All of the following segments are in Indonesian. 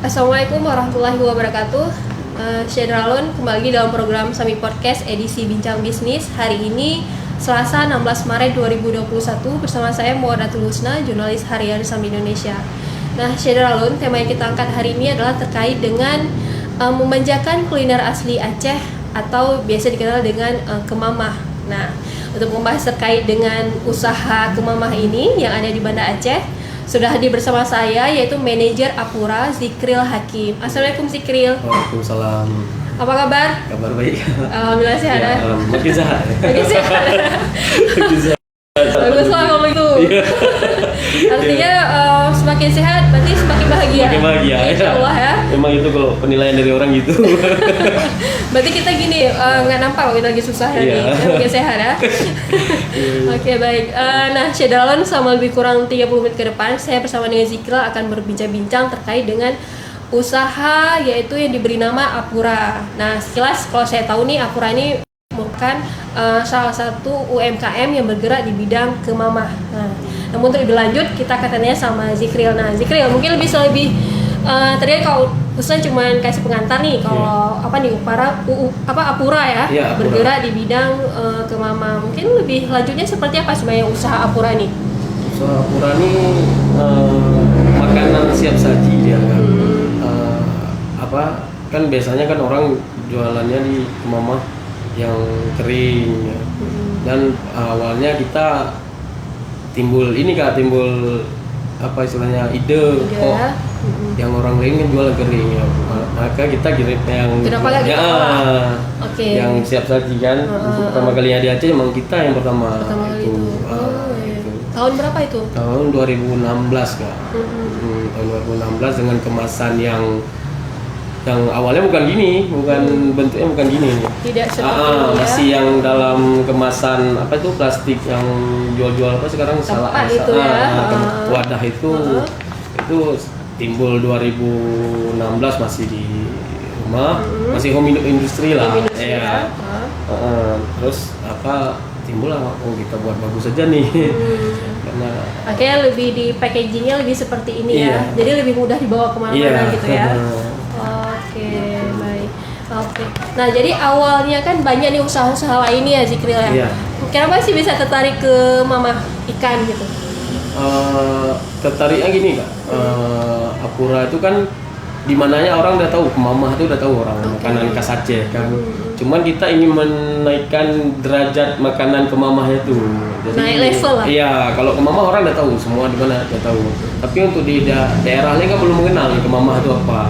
Assalamualaikum warahmatullahi wabarakatuh. Syedralun kembali lagi dalam program Sami Podcast edisi Bincang Bisnis. Hari ini Selasa 16 Maret 2021 bersama saya Muwadatul Husna, jurnalis harian Sami Indonesia. Nah, Syedralun, tema yang kita angkat hari ini adalah terkait dengan memanjakan kuliner asli Aceh atau biasa dikenal dengan kemamah. Nah, untuk membahas terkait dengan usaha kemamah ini yang ada di Banda Aceh, sudah hadir bersama saya yaitu manajer Apura Zikril Hakim. Assalamualaikum Zikril. Waalaikumsalam. Apa kabar? Kabar baik. Alhamdulillah sehat. Ya, makin sehat. Makin sehat. Makin sehat. Baguslah kalau itu. Iya. Artinya semakin sehat berarti semakin bahagia. Semakin bahagia. Insya Allah ya. Memang itu kalau penilaian dari orang gitu. Berarti kita gini nggak nampak kalau kita lagi susah ya, Iya. mungkin sehat ya. Oke, baik. Nah, Syedralun sama lebih kurang 30 menit ke depan saya bersama dengan Zikril akan berbincang-bincang terkait dengan usaha yaitu yang diberi nama Apura. Nah, sekilas kalau saya tahu nih Apura ini merupakan salah satu UMKM yang bergerak di bidang kemamah. Nah, namun untuk lebih lanjut kita akan tanya sama Zikril. Nah, Zikril mungkin lebih tadi kalau Usman cuma kasih pengantar nih kalau apa nih Apura ya, Iya, Apura. bergerak di bidang kemamah. Mungkin lebih lanjutnya seperti apa sebenarnya usaha Apura nih? Usaha Apura ini makanan siap saji dia kan. Kan biasanya kan orang jualannya di kemamah yang kering ya. Dan awalnya kita timbul apa istilahnya ide Ya. yang orang lain kan jual kering ya, maka kita kirim yang Kenapa nggak kita olah? Oke. yang siap saji kan. Untuk pertama kalinya di Aceh emang kita yang pertama Kali itu. Iya. itu. Tahun berapa itu? Tahun 2016 Kak. Tahun 2016 dengan kemasan yang awalnya bukan bentuknya bukan gini nih. Tidak seperti ini ya. Masih yang dalam kemasan apa itu plastik yang jual-jual apa sekarang Tempat itu ya. Wadah itu timbul 2016 masih di rumah, masih home industry lah. Home industry Ya. Terus timbul lah, kita buat bagus aja nih. Karena Akhirnya lebih di packagingnya lebih seperti ini ya. Iya. Jadi lebih mudah dibawa kemana-mana gitu ya. Oke, baik. Oke. Nah, jadi awalnya kan banyak nih usaha-usaha lain ya Zikril ya. Iya. Kenapa sih bisa tertarik ke mamah ikan gitu? Tertariknya gini Kak. Apura itu kan di mananya orang udah tahu, kemamah itu udah tahu orang, makanan khas Aceh kan. Cuman kita ingin menaikkan derajat makanan kemamahnya tuh. Jadi, Naik level lah. Iya, kalau kemamah orang udah tahu, semua di mana udah tahu. Tapi untuk di daerah lain kan belum mengenal kemamah itu apa.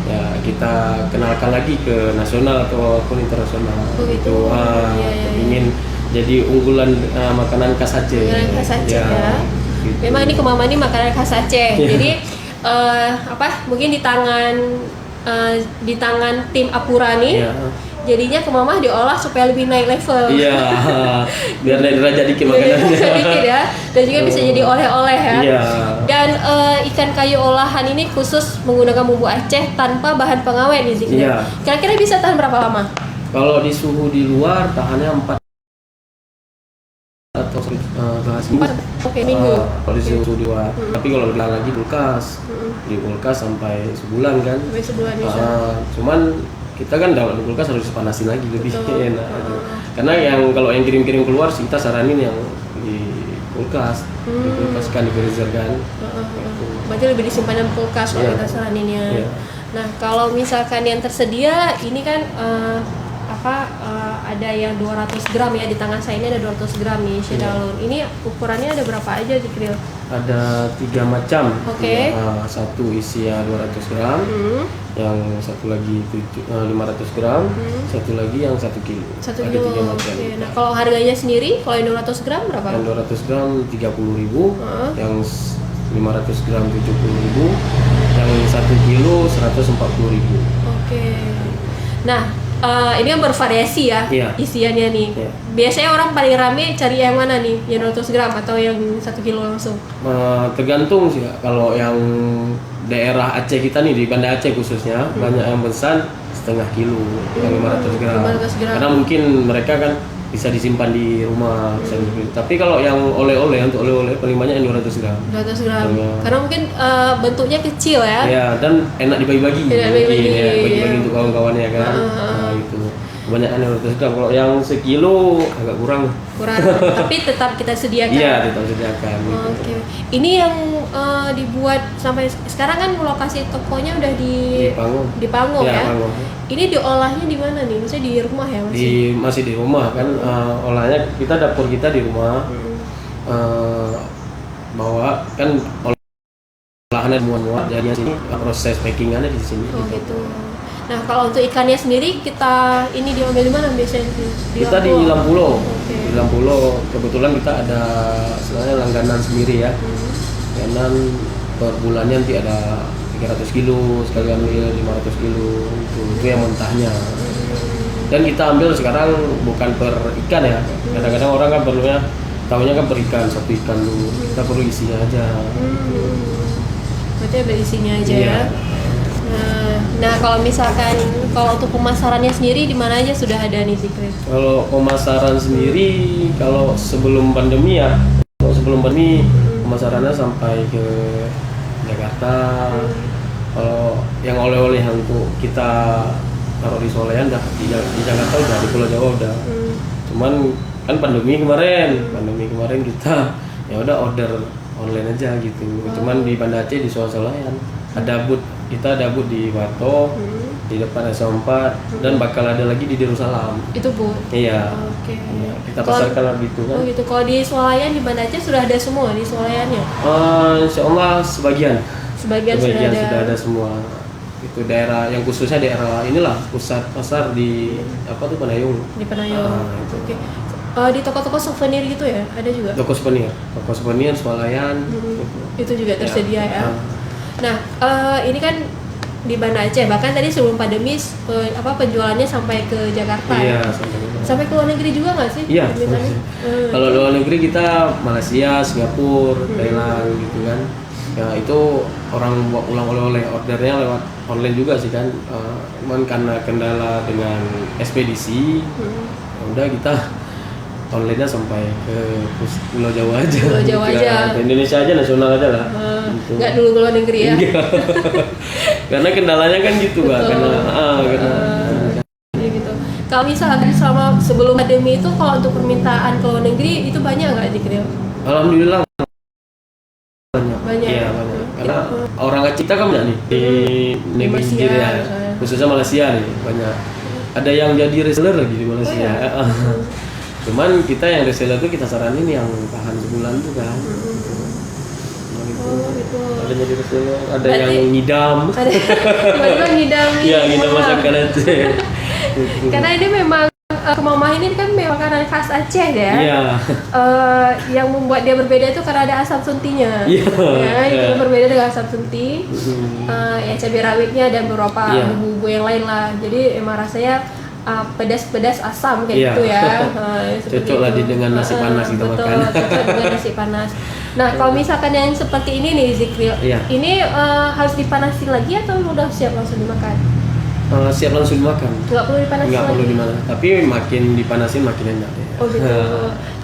Ya, kita kenalkan lagi ke nasional ataupun internasional. Begitu. Iya. Ingin jadi unggulan makanan khas Aceh. Makanan khas Aceh ya. Gitu. Memang ini kemamah ini makanan khas Aceh. Iya. Jadi mungkin di tangan tim Apura nih. Iya. Jadinya kemamah diolah supaya lebih naik level. Iya, biar naik derajat dikit makanannya. Sedikit ya, dan juga bisa jadi oleh-oleh ya. Iya. Dan ikan kayu olahan ini khusus menggunakan bumbu Aceh tanpa bahan pengawet nih Zikril. Iya. Kira-kira bisa tahan berapa lama? Kalau di suhu di luar tahannya 4 atau seminggu. Oke, minggu. Kalau di suhu di luar. Tapi kalau di lagi kulkas, di kulkas sampai sebulan kan. Sampai sebulan bisa. Cuman kita kan dalam kulkas harus panasin lagi lebih Betul. enak. Karena kalau yang kirim-kirim keluar sih kita saranin yang di kulkas, di kulkas kan, di freezer kan. Berarti lebih disimpan dalam kulkas kalau Iya. kita saraninnya. Iya. Nah, kalau misalkan yang tersedia ini kan ada yang 200 gram ya, di tangan saya ini ada 200 gram nih Syedralun. Ini ukurannya ada berapa aja Zikril? Ada 3 macam. Oke. Satu isinya 200 gram, yang satu lagi 500 gram, satu lagi yang 1 kilo. 1 Ada kilo. 3 macam. Oke. Nah, kalau harganya sendiri kalau yang 200 gram berapa? Yang 200 gram 30.000, yang 500 gram 70.000, yang 1 kilo 140.000. Oke. Nah, ini kan bervariasi ya, Iya. isiannya nih. Iya. Biasanya orang paling rame cari yang mana nih? Yang 200 gram atau yang 1 kilo langsung? Tergantung sih Kak. Kalau yang daerah Aceh kita nih, di Banda Aceh khususnya, banyak yang pesan setengah kilo, yang 500 gram. 500 gram. Karena mungkin mereka kan bisa disimpan di rumah. Tapi kalau yang oleh-oleh, untuk oleh-oleh paling banyak yang 200 gram. 200 gram. Iya. Karena mungkin bentuknya kecil ya. Ya, dan enak dibagi-bagi. Enak dibagi-bagi, Iya, bagi-bagi iya. untuk kawan-kawannya kan. Nah, itu. Kebanyakan yang 200 gram. Kalau yang sekilo agak kurang. Kurang. Tapi tetap kita sediakan. Iya, tetap sediakan. Gitu. Oke. Ini yang dibuat sampai sekarang kan lokasi tokonya udah di Panggung Ya, ya. Panggung. Ini diolahnya di mana nih? Maksudnya di rumah ya masih? Masih di rumah kan, olahnya kita dapur kita di rumah. Bawa kan olahannya muat jadi sini, proses packingannya di sini. Oh gitu. Nah kalau untuk ikannya sendiri kita ini diambil di mana biasanya? Kita di Lampulo. Oke. Di Lampulo kebetulan kita ada sebenarnya langganan sendiri ya. Langganan per bulannya nanti ada 300 kilo, sekali ambil 500 kilo, itu yang mentahnya. Dan kita ambil sekarang bukan per ikan ya, kadang-kadang orang kan perlunya, tahunya kan per ikan, satu ikan dulu, kita perlu isinya aja. Berarti berisinya aja Iya. ya. Nah kalau misalkan, kalau untuk pemasarannya sendiri di mana aja sudah ada nih Zikri? Kalau pemasaran sendiri, kalau sebelum pandemi ya, pemasarannya sampai ke Jakarta. Kalau yang oleh-oleh yang untuk kita taruh di Solean dah di Jakarta udah, di Pulau Jawa udah. Cuman kan pandemi kemarin kita ya udah order online aja gitu. Cuman di Banda Aceh di Solean kita ada booth di Wato, di depan S4 dan bakal ada lagi di Darussalam. Itu Bu? Iya. Oke. Ya, kita pasarkan gitu kan. Oh gitu. Kalau di Swalayan di Banda Aceh sudah ada semua di Swalayannya? Insya Allah sebagian Sebagian sudah ada semua. Itu daerah yang khususnya daerah inilah pusat pasar di Penayung. Di Penayung. Itu. Oke. Di toko-toko souvenir gitu ya? Ada juga? Toko souvenir, swalayan. Itu juga tersedia ya. Ya. Nah, ini kan di Banda Aceh, bahkan tadi sebelum pandemi penjualannya sampai ke Jakarta Iya, ya? Sampai ke luar negeri juga nggak sih? Iya. permintaannya? Kalau luar negeri kita Malaysia, Singapura, Thailand gitu kan. Ya itu orang bawa pulang oleh-oleh, ordernya lewat online juga sih kan. Cuman karena kendala dengan ekspedisi, ya udah kita online-nya sampai ke Pulau Jawa aja. Pulau Jawa Gitu aja. kan. Ke Indonesia aja, nasional aja lah. Gitu. Nggak dulu ke luar negeri ya? Enggak. Karena kendalanya kan gitu Kak. Betul. Jadi gitu. Kalau misalnya selama sebelum pandemi itu, kalau untuk permintaan ke luar negeri itu banyak nggak Zikri? Alhamdulillah Banyak. Iya, banyak. Karena orang kita kan banyak nih di negeri Malaysia, sendiri ya. misalnya. Khususnya Malaysia nih banyak. Ada yang jadi reseller lagi di Malaysia. Cuman kita yang reseller tuh kita saranin yang tahan sebulan tuh kan. Oh gitu. Ada jadi reseller, ada Berarti- yang ngidam. Ada tiba-tiba ngidam Iya, ngidam mama. masakan Aceh. Karena ini memang kemamah ini kan memang makanan khas Aceh ya. Iya. Yang membuat dia berbeda itu karena ada asam suntinya. Iya, Ya, itu iya. berbeda dengan asam sunti. Ya cabai rawitnya dan beberapa Iya. bumbu-bumbu yang lain lah. Jadi emang rasanya pedas-pedas asam kayak Iya. gitu ya. Seperti Cocok lah itu. dengan nasi panas kita betul, makan. cocok dengan nasi panas. Nah kalau misalkan yang seperti ini nih Zikri, Iya. ini harus dipanasin lagi atau udah siap langsung dimakan? Siap langsung dimakan. Nggak perlu dipanasin Nggak lagi? perlu dimana. Tapi makin dipanasin makin enak. Ya. Oh gitu.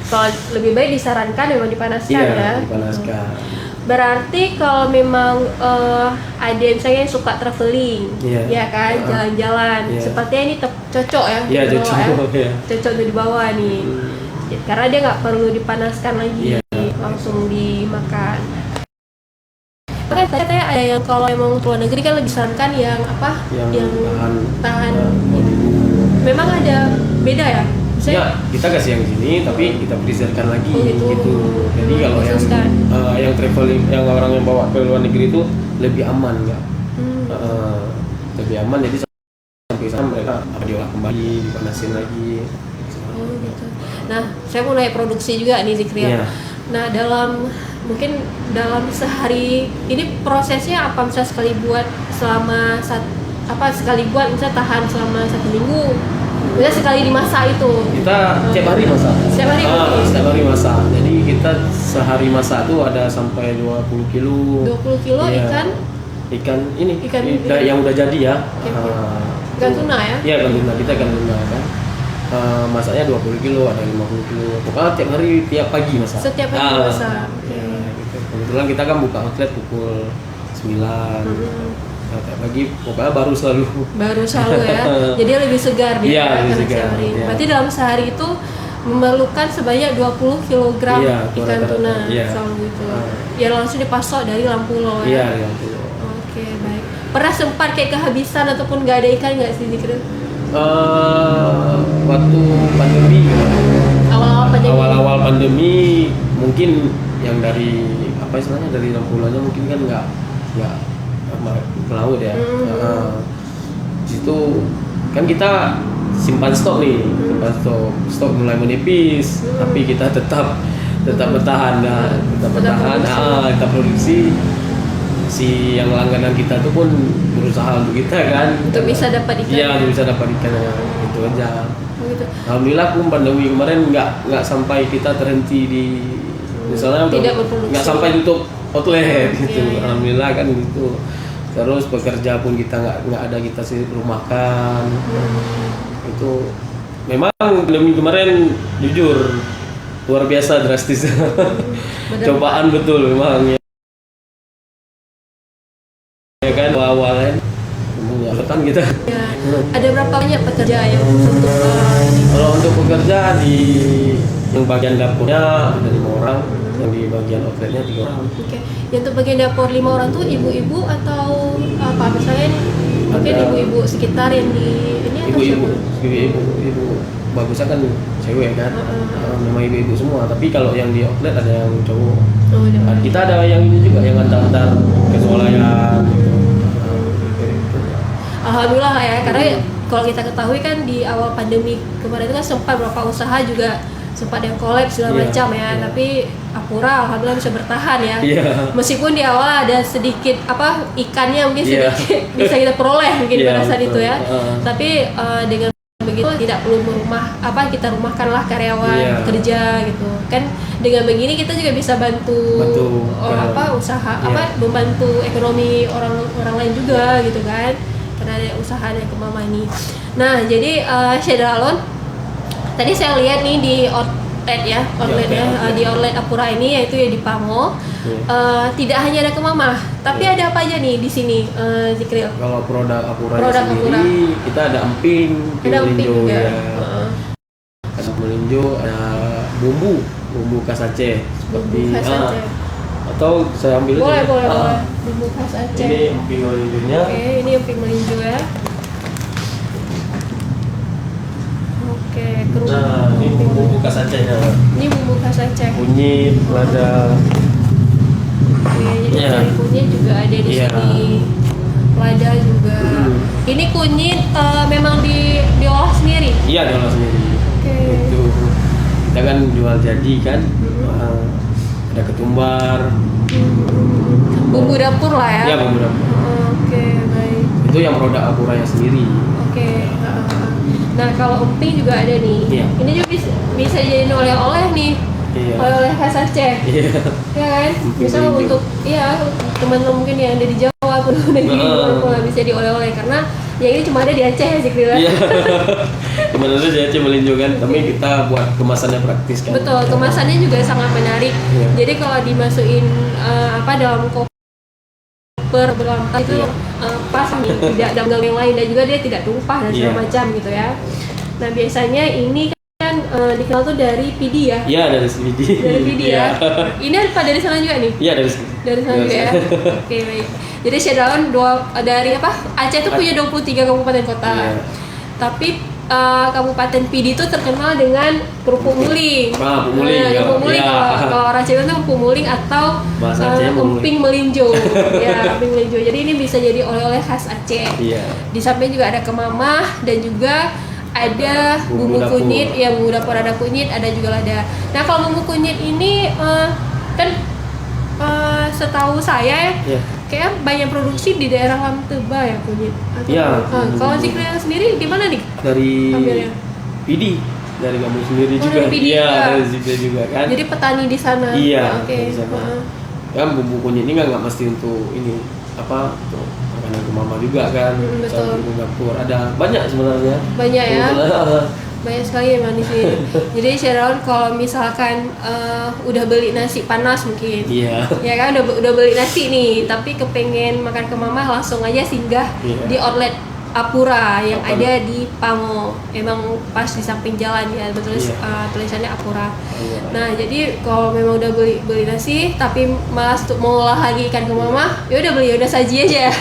Kalau lebih baik disarankan memang dipanaskan Iya, ya. dipanaskan. Berarti kalau memang ada misalnya yang suka traveling, Iya. ya kan, jalan-jalan, Iya. sepertinya ini cocok ya, Iya, dibawa cocok, ya. ya. Cocok untuk dibawa nih, karena dia nggak perlu dipanaskan lagi, Iya. langsung dimakan. Kan katanya ada yang kalau emang ke luar negeri kan lebih disarankan yang apa? Yang tahan. Memang ada beda ya? Misalnya, Ya, kita kasih yang sini, tapi kita preservekan lagi Oh, gitu. Jadi kalau Khususkan. yang traveling, yang orang yang bawa ke luar negeri itu lebih aman ya. Lebih aman, jadi sampai sana mereka diolah kembali, dipanasin lagi. Oh gitu. Nah, saya mau nanya produksi juga nih Zikri. Iya. Nah, mungkin dalam sehari ini prosesnya apa? Misalnya sekali buat sekali buat misalnya tahan selama 1 minggu. Misalnya sekali dimasak itu. Kita tiap hari masak. Setiap hari? Setiap hari masak. Jadi kita sehari masak tuh ada sampai 20 kilo. 20 kilo Iya. ikan Yang udah jadi ya. Oke. Ikan tuna ya? Iya, ikan tuna. Kita ikan tuna kan. masaknya 20 kilo, ada 50 kilo. Pokoknya tiap hari, tiap pagi masak. Setiap hari masak. Ya, gitu. Kebetulan kita kan buka outlet pukul 9. Nah, tiap pagi pokoknya baru selalu ya. Jadi lebih segar dia Iya, lebih karena segar, sehari. iya. Berarti dalam sehari itu memerlukan sebanyak 20 kg Iya, ikan rata-rata. tuna Iya. selalu gitu. Ya langsung dipasok dari Lampulo ya. Iya, iya. Oke, baik. Pernah sempat kayak kehabisan ataupun nggak ada ikan nggak sih Zikri? Waktu pandemi, Awal-awal pandemi. pandemi mungkin yang dari apa istilahnya dari 60-nya mungkin kan nggak ke laut ya. Di situ kan kita simpan stok nih, stok mulai menipis, tapi kita tetap bertahan, kita produksi. Si yang langganan kita tuh pun berusaha untuk kita kan Untuk bisa dapat ikan. Iya, untuk bisa dapat ikan, itu aja. Gitu. Alhamdulillah pun pandemi kemarin nggak sampai kita terhenti di misalnya Tidak berproduksi. nggak sampai tutup outlet gitu. Iya. Alhamdulillah kan gitu. Terus bekerja pun kita nggak ada, kita sih rumahkan. Itu memang pandemi kemarin jujur luar biasa drastis. Cobaan betul memang ya kan awalnya ya kan kita. Ya. Ada berapa banyak pekerja yang untuk Kalau untuk pekerja di yang bagian dapurnya ada 5 orang, yang di bagian outletnya 3 orang. Oke. Yang untuk bagian dapur 5 orang tuh ibu-ibu atau apa? Misalnya mungkin Ada- ibu-ibu sekitar yang di ini atau Ibu bagusnya kan cewek kan. Memang ibu-ibu semua, tapi kalau yang di outlet ada yang cowok. Oh, ada. Nah, kita ada yang ini juga yang antar-antar ke swalayan gitu. Alhamdulillah ya, karena kalau kita ketahui kan di awal pandemi kemarin itu kan sempat beberapa usaha juga sempat yang collab segala Iya, macam ya, iya. tapi Apura alhamdulillah bisa bertahan ya. Iya. Meskipun di awal ada sedikit ikannya mungkin Iya. sedikit bisa kita peroleh mungkin Iya, pada saat itu betul. ya. Tapi dengan begitu tidak perlu kita rumahkanlah karyawan Iya. bekerja gitu kan. Dengan begini kita juga bisa bantu usaha Iya. membantu ekonomi orang lain juga gitu kan, karena ada usaha dari Mama ini. Nah jadi Chef Dralon, tadi saya lihat nih di outletnya di outlet Apura ini, yaitu ya di Pango. Tidak hanya ada Kemamah, tapi ada apa aja nih di sini, Zikril? Kalau produk Apura Produk sendiri Apura. kita ada emping Ada emping melinjo juga. ya. Ada melinjo, ada bumbu khas Aceh seperti Bumbu khas Aceh. atau saya ambil Boleh, aja. boleh. Bumbu khas Aceh. Ini emping melinjonya. Oke, ini emping melinjo ya. Oke, kerupuk. Nah, ini bumbu khas Acehnya. Ini bumbu khas Aceh. Kunyit, lada. Oke, jadi Iya. dari kunyit juga ada di Iya. sini. Lada juga. Ini kunyit memang diolah sendiri. Iya, diolah sendiri. Oke. Itu kita kan jual jadi kan. Ada ketumbar. Bumbu dapur lah ya. Iya, bumbu dapur. Oke, baik. Itu yang produk Apuranya sendiri. Oke. Nah, kalau emping juga ada nih. Iya. Ini juga bisa jadi oleh-oleh nih. Iya. Oleh-oleh khas Aceh. Iya. Ya kan? Emping Bisa melinjo. untuk teman-teman mungkin yang ada di Jawa pun ada di Papua bisa dioleh-oleh, karena yang ini cuma ada di Aceh ya Zikri. Iya. Gimana tuh Aceh melinjo kan, tapi kita buat kemasannya praktis kan. Betul, kemasannya juga sangat menarik. Iya. Jadi kalau dimasukin dalam koper berlampak itu Iya. pas nih, tidak dalam yang lain, dan juga dia tidak tumpah dan segala Iya. macam gitu ya. Nah, biasanya ini kan dikenal tuh dari PD ya. Iya, dari sini. Dari PD ya. Ini ada dari sana juga nih. Iya, dari sini. Dari sana juga ya. Oke, baik. Jadi Chef Dralon dari Aceh itu punya 23 kabupaten kota. Iya. Tapi Kabupaten PD itu terkenal dengan kerupuk muling. Pumuling. Kerupuk muling Iya. kalau orang Aceh itu pumuling atau Bahasa Acehnya pumuling. emping melinjo. Ya, emping melinjo. Jadi ini bisa jadi oleh-oleh khas Aceh. Iya. Di samping juga ada kemamah dan juga ada Bumbu bumbu dapur. kunyit, ya bumbu dapur, ada kunyit, ada juga lada. Nah, kalau bumbu kunyit ini kan setahu saya Iya. kayak banyak produksi di daerah Lamteba ya kunyit. Iya. Kalau Zikri sendiri di mana nih? Dari Ambilnya. PD, dari kamu sendiri Oh, juga. dari PD Iya, juga. dari Zikri juga kan. Jadi petani di sana. Iya, Oke. dari sana. Kan bumbu kunyit ini nggak mesti untuk ini untuk makanan ke mama juga kan. Betul. Bumbu dapur ada banyak sebenarnya. Banyak ya. Banyak sekali emang di sini. Jadi Syedalon kalau misalkan udah beli nasi panas mungkin, Iya. ya kan udah beli nasi nih, tapi kepengen makan ke mama langsung aja singgah Iya. di outlet Apura yang Apura. ada di Pamo. Emang pas di samping jalan ya, betul Iya. tulisannya Apura. Iya. Nah jadi kalau memang udah beli nasi, tapi malas untuk mau olah lagi ikan ke mama, ya udah beli udah saji aja.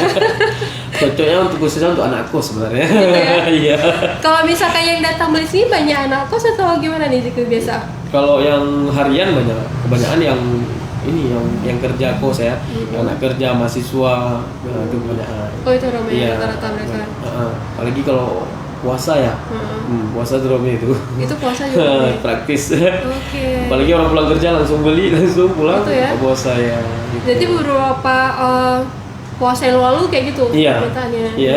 Cocoknya untuk khususnya untuk anakku sebenarnya. ya? Iya. Kalau misalkan yang datang beli sini banyak anak kos atau gimana nih Zikri biasa? Kalau yang harian banyak, kebanyakan yang ini yang kerja kos ya, yang anak kerja mahasiswa, nah, itu kebanyakan. Oh itu ramai Iya. rata-rata mereka. Apalagi kalau puasa ya, puasa tuh ramai itu. Itu puasa juga. Nih? Praktis. Oke. Apalagi orang pulang kerja langsung beli, langsung pulang Gitu ya? ke puasa ya. Gitu. Jadi beberapa puasa yang lalu kayak gitu Iya. beritanya. Iya.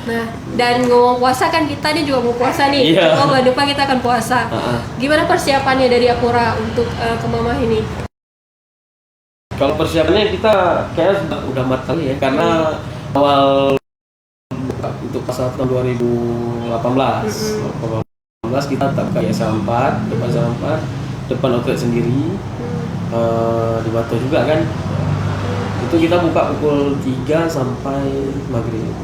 Nah, dan ngomong puasa kan kita nih juga mau puasa nih. Iya. Oh, bulan depan kita akan puasa. Gimana persiapannya dari Apura untuk ke mama ini? Kalau persiapannya kita kayak udah matang ya, karena awal buka untuk puasa tahun 2018. 2018 kita tetap kayak Sampat, depan Sampat, depan outlet sendiri. Di Batu juga kan. Itu kita buka pukul 3 sampai maghrib.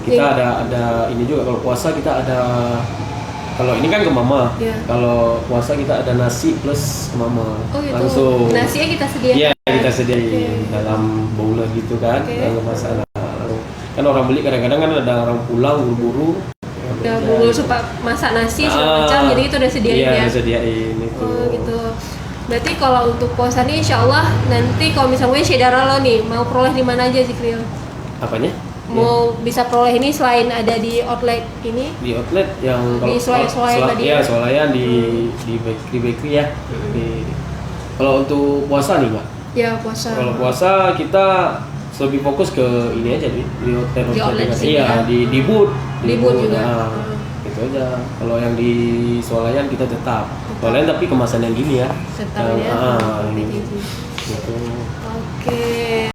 Kita ada ini juga kalau puasa kita ada, kalau ini kan ke mama. Iya. Kalau puasa kita ada nasi plus ke mama. Oh gitu. Langsung. Nasinya kita sediakan. Iya, kita sediain dalam bowler gitu kan. Nggak masalah. Kan orang beli kadang-kadang kan ada orang pulang buru-buru. Udah bubur suka masak nasi segala macam, jadi itu udah sediain iya, ya. Iya, sediain itu. Oh gitu. Berarti kalau untuk puasa nih insya Allah nanti kalau misalnya Syedalon nih mau peroleh di mana aja Zikril? Apanya? Mau bisa peroleh ini selain ada di outlet ini? Di outlet yang Di Swalayan tadi ya, ya? Swalayan di bakery ya. Kalau untuk puasa nih, Mbak. Ya puasa. Kalau puasa kita lebih fokus ke ini aja di hotel. Di outlet sini iya, ya? di booth. Di booth juga. Nah, gitu aja. Kalau yang di Swalayan kita tetap. Swalayan tapi kemasan yang gini ya. Setahun ya. Gitu. Oke.